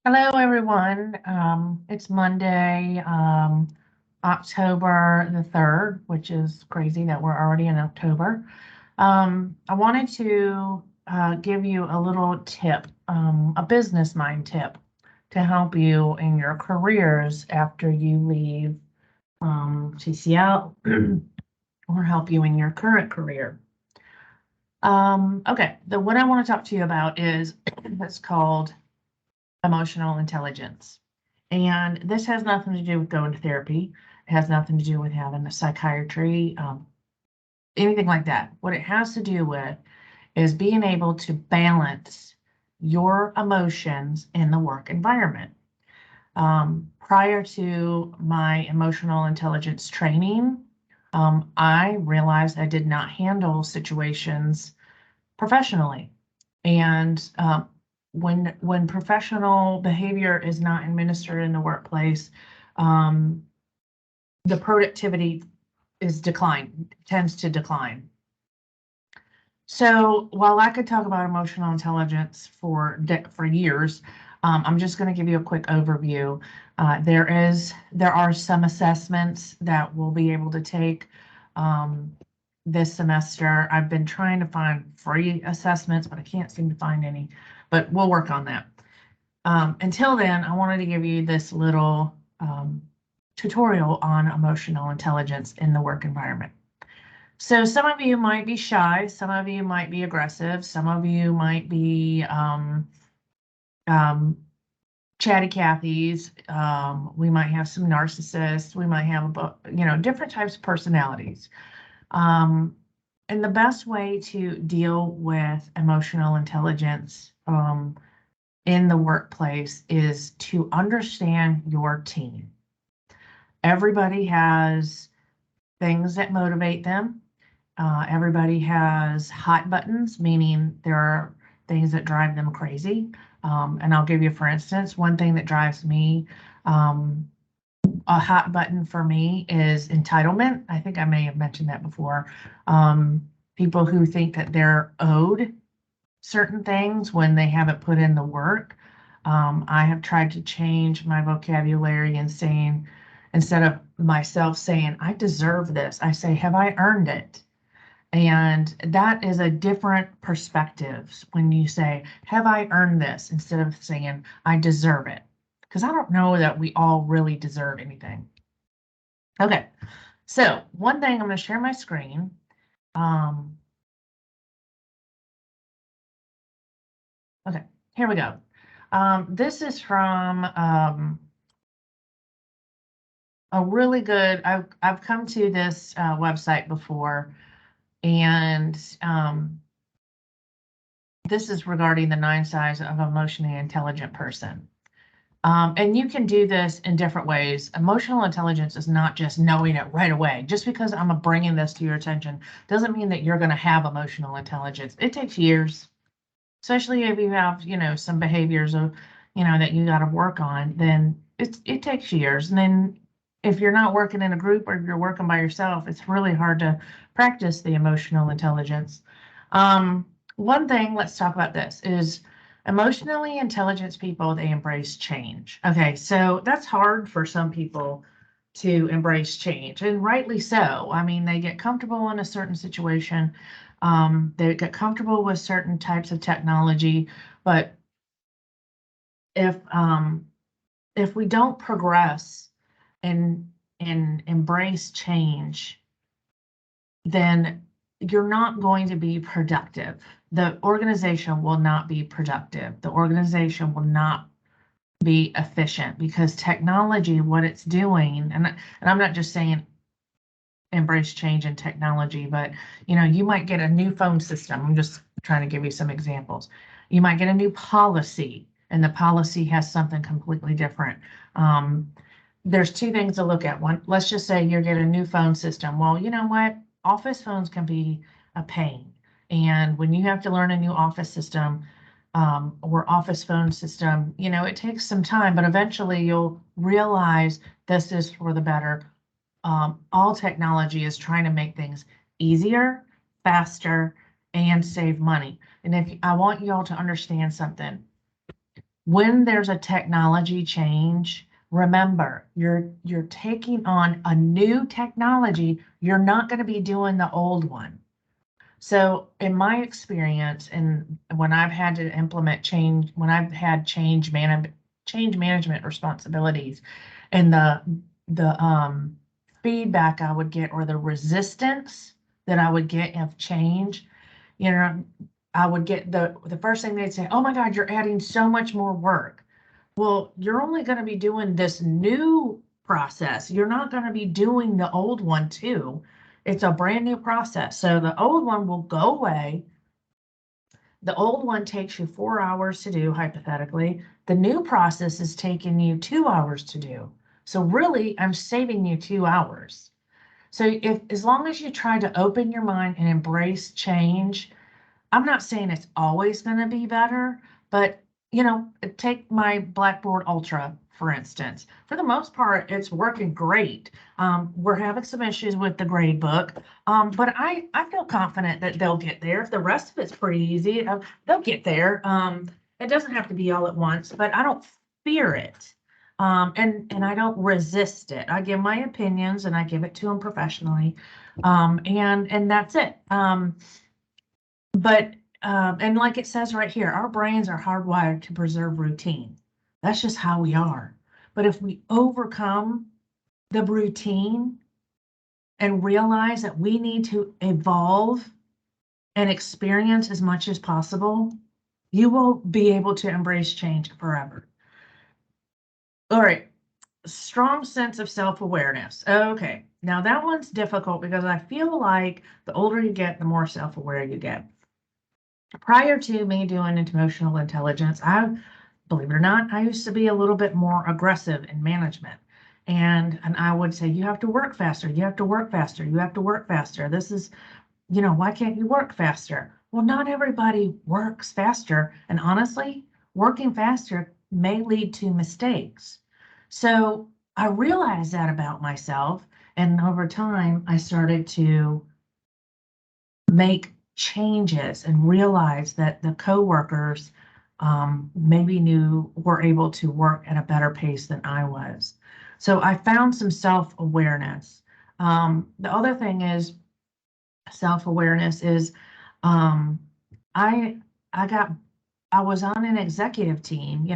Hello, everyone. It's Monday, October the 3rd, which is crazy that we're already in October. I wanted to give you a little tip, a business mind tip to help you in your careers after you leave TCL or help you in your current career. Okay, what I want to talk to you about is it's called emotional intelligence. And this has nothing to do with going to therapy. It has nothing to do with having a psychiatry, anything like that. What it has to do with is being able to balance your emotions in the work environment. Prior to my emotional intelligence training, I realized I did not handle situations professionally. And when professional behavior is not administered in the workplace, the productivity tends to decline. So while I could talk about emotional intelligence for years, I'm just going to give you a quick overview. There are some assessments that we'll be able to take this semester. I've been trying to find free assessments, but I can't seem to find any, but we'll work on that. Until then, I wanted to give you this little tutorial on emotional intelligence in the work environment. So some of you might be shy, some of you might be aggressive, some of you might be chatty Cathys. We might have some narcissists. We might have, different types of personalities. And the best way to deal with emotional intelligence in the workplace is to understand your team. Everybody has things that motivate them. Everybody has hot buttons, meaning there are things that drive them crazy. And I'll give you, for instance, one thing that drives me, a hot button for me is entitlement. I think I may have mentioned that before. People who think that they're owed certain things when they haven't put in the work. I have tried to change my vocabulary and saying, instead of myself saying, I deserve this, I say, have I earned it? And that is a different perspective when you say, have I earned this? Instead of saying, I deserve it. Because I don't know that we all really deserve anything. Okay, so one thing, I'm going to share my screen. Okay, here we go. This is from a really good, I've come to this website before, and this is regarding the 9 signs of an emotionally intelligent person. And you can do this in different ways. Emotional intelligence is not just knowing it right away. Just because I'm bringing this to your attention doesn't mean that you're going to have emotional intelligence. It takes years, especially if you have, some behaviors of, that you got to work on, then it takes years. And then if you're not working in a group or if you're working by yourself, it's really hard to practice the emotional intelligence. One thing, let's talk about this, is emotionally intelligent people, they embrace change. Okay, so that's hard for some people to embrace change, and rightly so. I mean, they get comfortable in a certain situation. They get comfortable with certain types of technology, but if we don't progress and embrace change, then you're not going to be productive. The organization will not be productive. The organization will not be efficient, because technology, what it's doing, and I'm not just saying embrace change in technology, but you might get a new phone system. I'm just trying to give you some examples. You might get a new policy, and the policy has something completely different. There's 2 things to look at. One, let's just say you get a new phone system. Well, you know what? Office phones can be a pain. And when you have to learn a new office system or office phone system, it takes some time, but eventually you'll realize this is for the better. All technology is trying to make things easier, faster, and save money. And I want you all to understand something. when there's a technology change, remember, you're taking on a new technology. You're not going to be doing the old one. So in my experience, and when I've had to implement change, when I've had change management responsibilities, and the feedback I would get, or the resistance that I would get of change, you know, I would get the first thing they'd say, "Oh my God, you're adding so much more work." Well, you're only going to be doing this new process. You're not going to be doing the old one too. It's a brand new process. So the old one will go away. The old one takes you 4 hours to do, hypothetically. The new process is taking you 2 hours to do. So really, I'm saving you 2 hours. So if, as long as you try to open your mind and embrace change, I'm not saying it's always going to be better, but take my Blackboard Ultra, for instance. For the most part, it's working great. We're having some issues with the grade book, but I feel confident that they'll get there. If the rest of it's pretty easy, they'll get there. It doesn't have to be all at once, but I don't fear it. And I don't resist it. I give my opinions and I give it to them professionally. And that's it. But and like it says right here, our brains are hardwired to preserve routine. That's just how we are. But if we overcome the routine and realize that we need to evolve and experience as much as possible, you will be able to embrace change forever. All right, strong sense of self-awareness. Okay, now that one's difficult because I feel like the older you get, the more self-aware you get. Prior to me doing emotional intelligence, believe it or not, I used to be a little bit more aggressive in management. And I would say, you have to work faster, you have to work faster, you have to work faster. This is, why can't you work faster? Well, not everybody works faster. And honestly, working faster may lead to mistakes. So I realized that about myself. And over time, I started to make changes and realize that the coworkers maybe were able to work at a better pace than I was. So I found some self-awareness. The other thing is self-awareness is I I was on an executive team.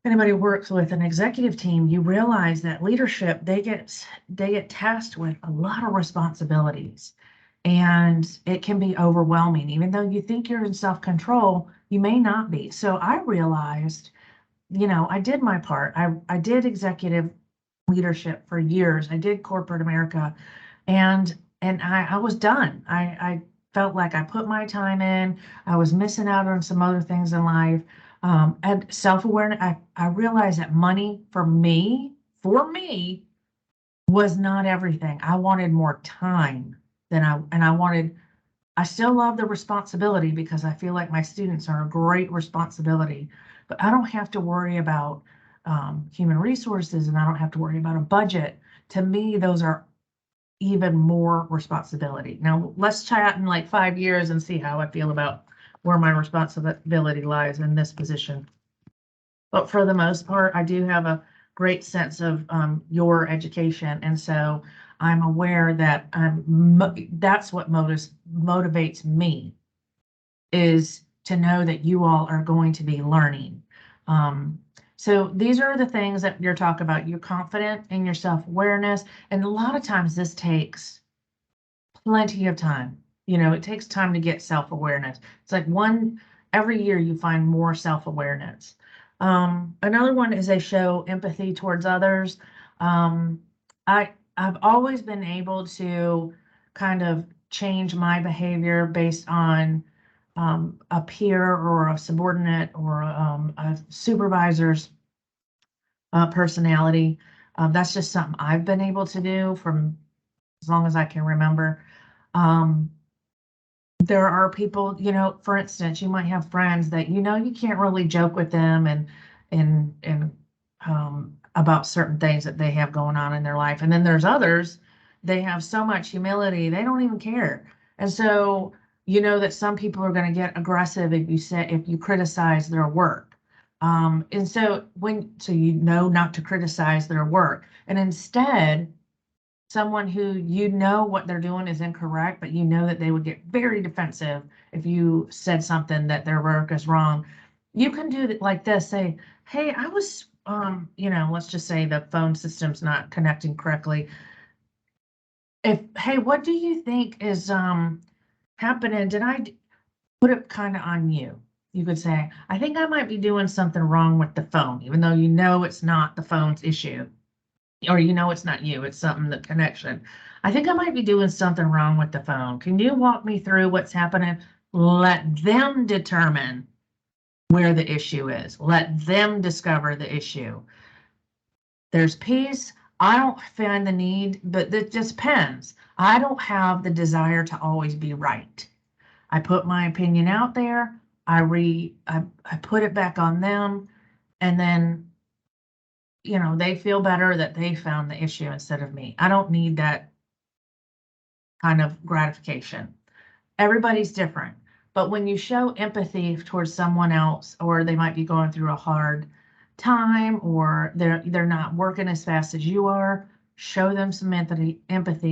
Anybody who works with an executive team, you realize that leadership, they get tasked with a lot of responsibilities. And it can be overwhelming. Even though you think you're in self-control, you may not be. So I realized, I did my part. I did executive leadership for years. I did corporate America, and I was done. I felt like I put my time in. I was missing out on some other things in life. And self-awareness, I realized that money for me, was not everything. I wanted more time I still love the responsibility because I feel like my students are a great responsibility, but I don't have to worry about human resources, and I don't have to worry about a budget. To me, those are even more responsibility. Now, let's chat in like 5 years and see how I feel about where my responsibility lies in this position. But for the most part, I do have a great sense of your education. And so I'm aware that that's what motivates me, is to know that you all are going to be learning. So these are the things that you're talking about. You're confident in your self-awareness. And a lot of times this takes plenty of time. It takes time to get self-awareness. It's like every year you find more self-awareness. Another one is they show empathy towards others. I've always been able to kind of change my behavior based on a peer or a subordinate or a supervisor's personality. That's just something I've been able to do from as long as I can remember. There are people, for instance, you might have friends that you can't really joke with them and about certain things that they have going on in their life. And then there's others, they have so much humility, they don't even care. And so that some people are going to get aggressive if you criticize their work. And so you know not to criticize their work, and instead, someone who you know what they're doing is incorrect, but you know that they would get very defensive if you said something that their work is wrong. You can do it like this, say, hey, I was, let's just say the phone system's not connecting correctly. Hey, what do you think is happening? Did I put it kind of on you? You could say, I think I might be doing something wrong with the phone, even though you know it's not the phone's issue, or you know it's not you, it's something, the connection. I think I might be doing something wrong with the phone. Can you walk me through what's happening? Let them determine where the issue is. Let them discover the issue. There's peace. I don't find the need, but it just depends. I don't have the desire to always be right. I put my opinion out there. I put it back on them, and then they feel better that they found the issue instead of me. I don't need that kind of gratification. Everybody's different, but when you show empathy towards someone else, or they might be going through a hard time, or they're not working as fast as you are, show them some empathy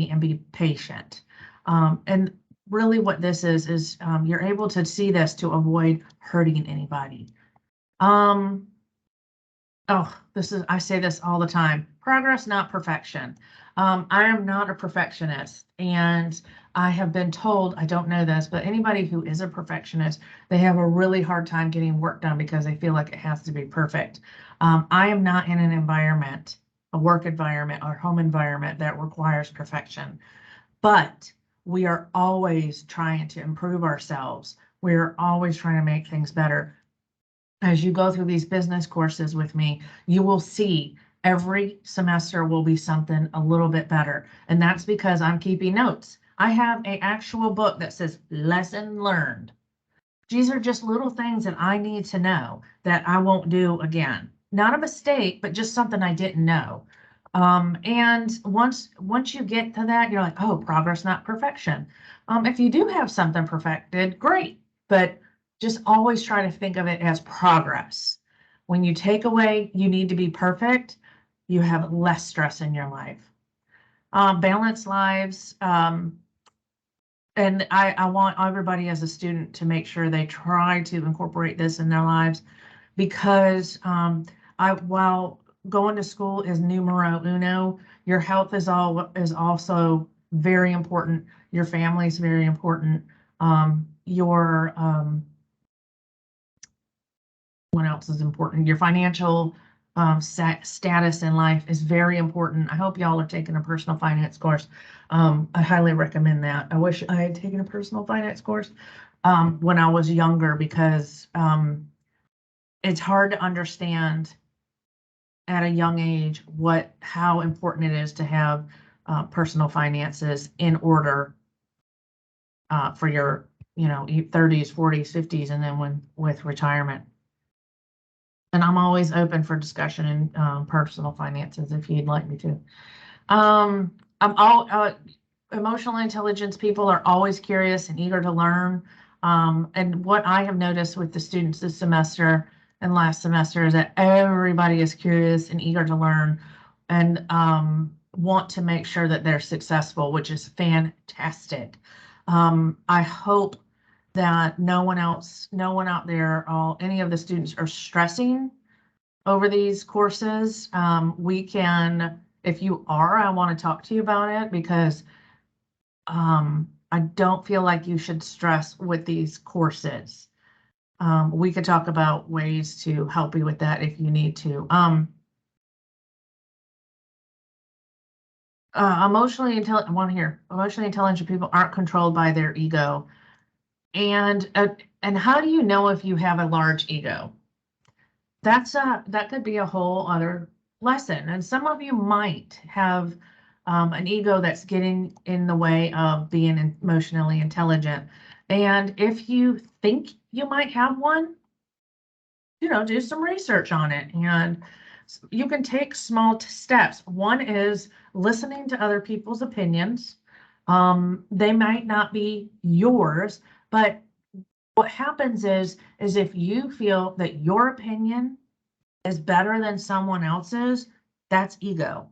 and be patient. And really what this is you're able to see this to avoid hurting anybody. I say this all the time, progress, not perfection. I am not a perfectionist, and I have been told, I don't know this, but anybody who is a perfectionist, they have a really hard time getting work done because they feel like it has to be perfect. I am not in an environment, a work environment or home environment that requires perfection, but we are always trying to improve ourselves. We're always trying to make things better. As you go through these business courses with me, you will see every semester will be something a little bit better. And that's because I'm keeping notes. I have an actual book that says lesson learned. These are just little things that I need to know that I won't do again. Not a mistake, but just something I didn't know. And once you get to that, you're like, oh, progress, not perfection. If you do have something perfected, great. But just always try to think of it as progress. When you take away, you need to be perfect, you have less stress in your life. Balanced lives. And I want everybody as a student to make sure they try to incorporate this in their lives, because while going to school is numero uno, your health is also very important. Your family is very important. What else is important? Your financial status in life is very important. I hope y'all are taking a personal finance course. I highly recommend that. I wish I had taken a personal finance course when I was younger, because it's hard to understand at a young age how important it is to have personal finances in order for your 30s, 40s, 50s, and then with retirement. And I'm always open for discussion in personal finances if you'd like me to. Emotional intelligence people are always curious and eager to learn. And what I have noticed with the students this semester and last semester is that everybody is curious and eager to learn, and want to make sure that they're successful, which is fantastic. I hope that no one out there, any of the students are stressing over these courses. If you are, I want to talk to you about it, because I don't feel like you should stress with these courses. We could talk about ways to help you with that if you need to. Emotionally intelligent people aren't controlled by their ego. And how do you know if you have a large ego? That could be a whole other lesson. And some of you might have an ego that's getting in the way of being emotionally intelligent. And if you think you might have one, do some research on it. And you can take small steps. One is listening to other people's opinions. They might not be yours, but what happens is if you feel that your opinion is better than someone else's, that's ego.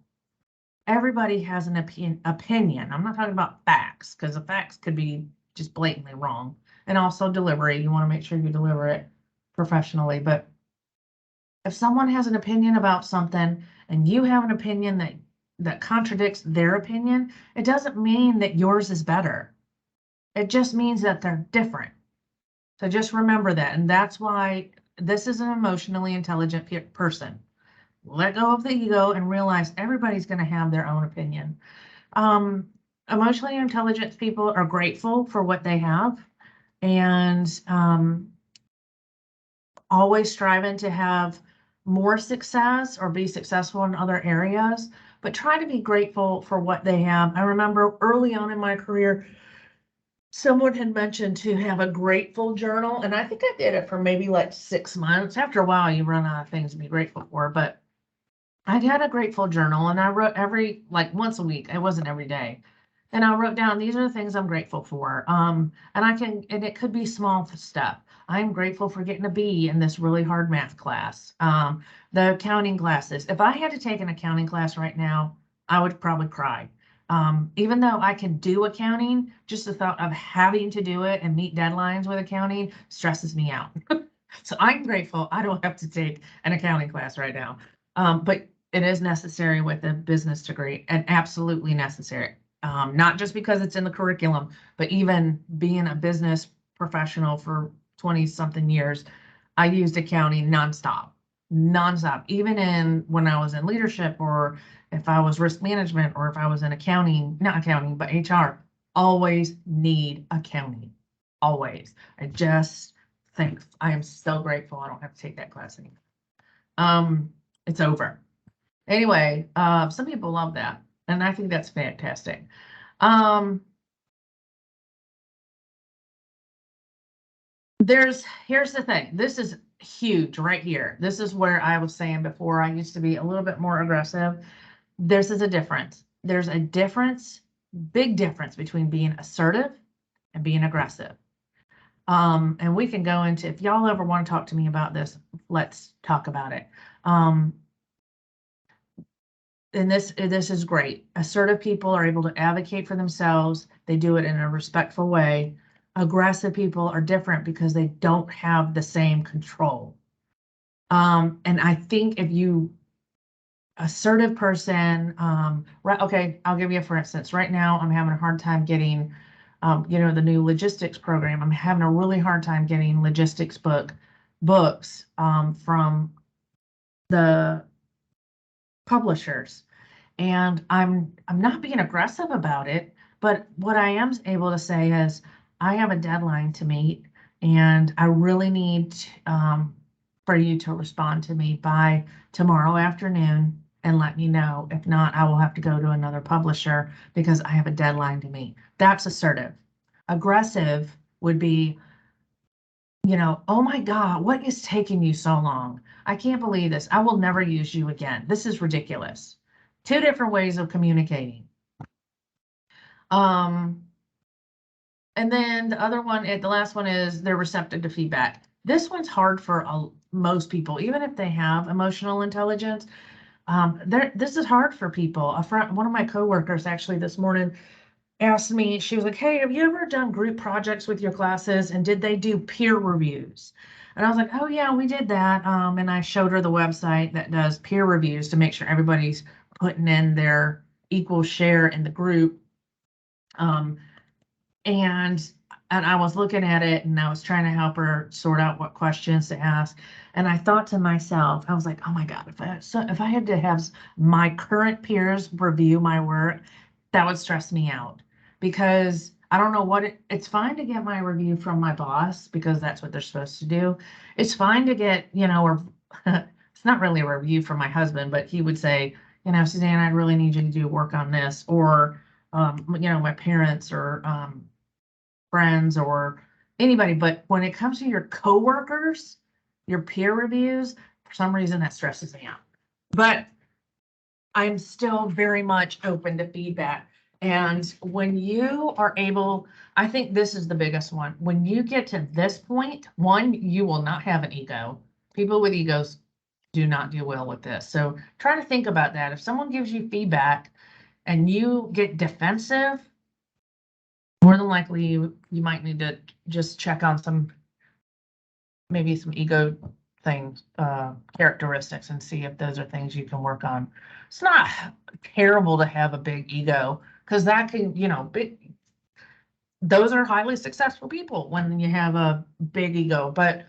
Everybody has an opinion. I'm not talking about facts, because the facts could be just blatantly wrong. And also delivery. You want to make sure you deliver it professionally. But if someone has an opinion about something and you have an opinion that contradicts their opinion, it doesn't mean that yours is better. It just means that they're different. So just remember that. And that's why this is an emotionally intelligent person. Let go of the ego and realize everybody's going to have their own opinion. Emotionally intelligent people are grateful for what they have and always striving to have more success or be successful in other areas, but try to be grateful for what they have. I remember early on in my career, someone had mentioned to have a grateful journal, and I think I did it for maybe like 6 months. After a while, you run out of things to be grateful for, but I'd had a grateful journal and I wrote once a week. It wasn't every day. And I wrote down, these are the things I'm grateful for. And it could be small stuff. I'm grateful for getting a B in this really hard math class. The accounting classes. If I had to take an accounting class right now, I would probably cry. Even though I can do accounting, just the thought of having to do it and meet deadlines with accounting stresses me out. So I'm grateful I don't have to take an accounting class right now. But it is necessary with a business degree, and absolutely necessary. Not just because it's in the curriculum, but even being a business professional for 20 something years, I used accounting nonstop, even when I was in leadership, or if I was risk management, or if I was in not accounting, but HR, always need accounting, always. I just think I am so grateful I don't have to take that class anymore. It's over. Anyway, some people love that, and I think that's fantastic. Here's the thing. This is huge right here. This is where I was saying before, I used to be a little bit more aggressive. This is a difference. There's a difference, big difference between being assertive and being aggressive. And we can go into, if y'all ever want to talk to me about this, let's talk about it. And this is great. Assertive people are able to advocate for themselves. They do it in a respectful way. Aggressive people are different because they don't have the same control. And I think if you assertive person, right? Okay, I'll give you a for instance. Right now, I'm having a hard time getting, the new logistics program. I'm having a really hard time getting logistics books from the publishers. And I'm not being aggressive about it, but what I am able to say is I have a deadline to meet, and I really need for you to respond to me by tomorrow afternoon and let me know. If not, I will have to go to another publisher because I have a deadline to meet. That's assertive. Aggressive would be, oh my God, what is taking you so long? I can't believe this. I will never use you again. This is ridiculous. Two different ways of communicating. And then the other one, the last one is they're receptive to feedback. This one's hard for most people, even if they have emotional intelligence. This is hard for people. One of my coworkers actually this morning asked me, she was like, hey, have you ever done group projects with your classes, and did they do peer reviews? And I was like, oh yeah, we did that. And I showed her the website that does peer reviews to make sure everybody's putting in their equal share in the group. And I was looking at it, and I was trying to help her sort out what questions to ask. And I thought to myself, I was like, oh my God, if I had to have my current peers review my work, that would stress me out, because I don't know it's fine to get my review from my boss because that's what they're supposed to do. It's fine to get, or it's not really a review from my husband, but he would say, Suzanne, I really need you to do work on this, or, my parents, or friends, or anybody. But when it comes to your coworkers, your peer reviews, for some reason that stresses me out. But I'm still very much open to feedback. And when you are able, I think this is the biggest one. When you get to this point, one, you will not have an ego. People with egos do not do well with this. So try to think about that. If someone gives you feedback and you get defensive, more than likely you might need to just check on maybe some ego things, characteristics, and see if those are things you can work on. It's not terrible to have a big ego, because that can, those are highly successful people when you have a big ego. But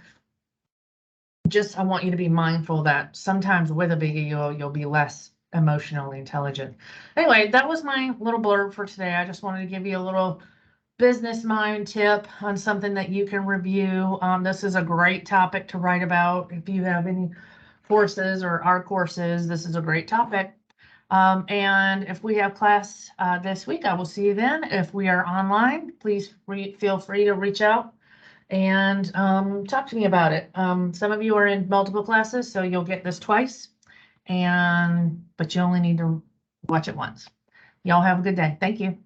just, I want you to be mindful that sometimes with a big ego, you'll be less emotionally intelligent. Anyway, that was my little blurb for today. I just wanted to give you a little business mind tip on something that you can review. This is a great topic to write about. If you have any courses or our courses, this is a great topic. And if we have class this week, I will see you then. If we are online, please feel free to reach out and talk to me about it. Some of you are in multiple classes, so you'll get this twice, but you only need to watch it once. Y'all have a good day. Thank you.